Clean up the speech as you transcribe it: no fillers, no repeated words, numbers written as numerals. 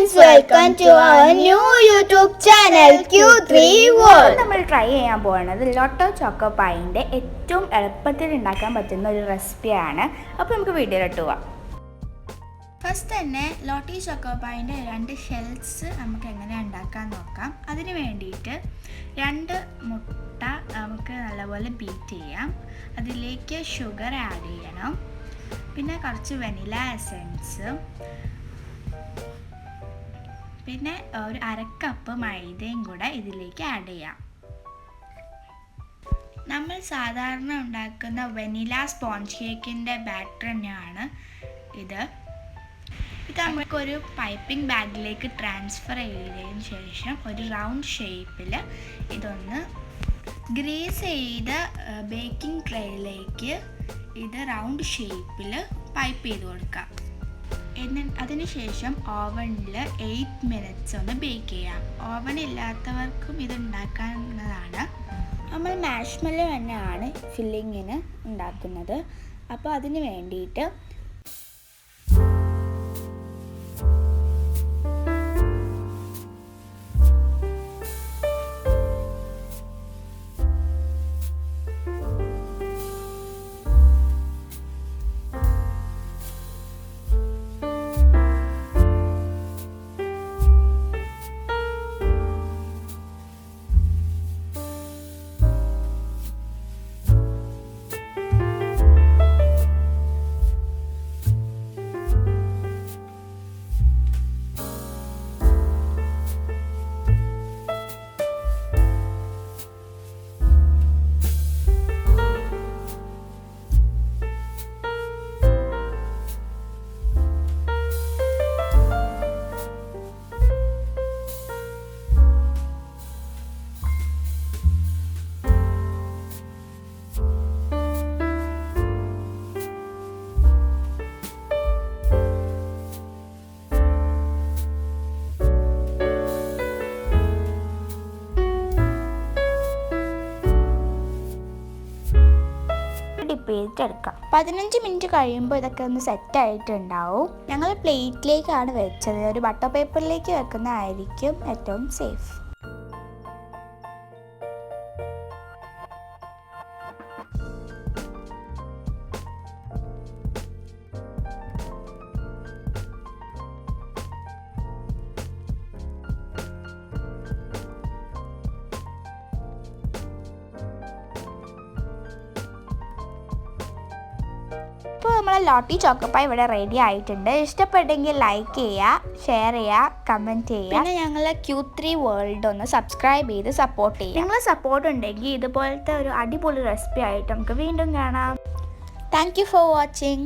friends, welcome to our new YouTube channel Q3 World. നമ്മൾ try ചെയ്യാൻ പോകുന്നത് lotto choco പായിൻ്റെ ഏറ്റവും എളുപ്പത്തിൽ ഉണ്ടാക്കാൻ പറ്റുന്ന ഒരു റെസിപ്പിയാണ്. അപ്പോൾ നമുക്ക് വീഡിയോയിലോട്ട് പോവാം. ഫസ്റ്റ് തന്നെ ലോട്ടി ചോക്കോ പായിൻ്റെ 2 ഷെൽസ് നമുക്ക് എങ്ങനെ ഉണ്ടാക്കാൻ നോക്കാം. അതിന് വേണ്ടിയിട്ട് 2 മുട്ട നമുക്ക് നല്ലപോലെ ബീറ്റ് ചെയ്യാം. അതിലേക്ക് ഷുഗർ ആഡ് ചെയ്യണം. പിന്നെ കുറച്ച് വെനില എസൻസ്, പിന്നെ ഒരു 1/2 കപ്പ് മൈദയും കൂടെ ഇതിലേക്ക് ആഡ് ചെയ്യാം. നമ്മൾ സാധാരണ ഉണ്ടാക്കുന്ന വെനില സ്പോഞ്ച് കേക്കിൻ്റെ ബാറ്റർ തന്നെയാണ് ഇത്. നമുക്കൊരു പൈപ്പിംഗ് ബാഗിലേക്ക് ട്രാൻസ്ഫർ ചെയ്തതിന് ശേഷം ഒരു റൗണ്ട് ഷേപ്പിൽ ഇതൊന്ന് ഗ്രീസ് ചെയ്ത ബേക്കിംഗ് ട്രേയിലേക്ക് ഇത് റൗണ്ട് ഷേപ്പിൽ പൈപ്പ് ചെയ്ത് കൊടുക്കാം. അതിനുശേഷം ഓവനിൽ 8 മിനിറ്റ്സ് ഒന്ന് ബേക്ക് ചെയ്യാം. ഓവൻ ഇല്ലാത്തവർക്കും ഇത് ഉണ്ടാക്കാവുന്നതാണ്. നമ്മൾ മാഷ്മെല്ലോ തന്നെയാണ് ഫില്ലിങ്ങിന് ഉണ്ടാക്കുന്നത്. അപ്പോൾ അതിന് വേണ്ടിയിട്ട് ഡിപ്പ് ചെയ്തിട്ടെടുക്കാം. 15 മിനിറ്റ് കഴിയുമ്പോൾ ഇതൊക്കെ ഒന്ന് സെറ്റായിട്ടുണ്ടാവും. ഞങ്ങൾ പ്ലേറ്റിലേക്കാണ് വെച്ചത്. ഒരു ബട്ടർ പേപ്പറിലേക്ക് വെക്കുന്നതായിരിക്കും ഏറ്റവും സേഫ്. ഇപ്പോൾ നമ്മളെ ലോട്ടി ചോക്കോപ്പായി ഇവിടെ റെഡി ആയിട്ടുണ്ട്. ഇഷ്ടപ്പെട്ടെങ്കിൽ ലൈക്ക് ചെയ്യുക, ഷെയർ ചെയ്യുക, കമൻറ്റ് ചെയ്യുക. പിന്നെ ഞങ്ങളെ Q3 വേൾഡ് ഒന്ന് സബ്സ്ക്രൈബ് ചെയ്ത് സപ്പോർട്ട് ചെയ്യുക. നിങ്ങളെ സപ്പോർട്ട് ഉണ്ടെങ്കിൽ ഇതുപോലത്തെ ഒരു അടിപൊളി റെസിപ്പി ആയിട്ട് നമുക്ക് വീണ്ടും കാണാം. Thank you for watching.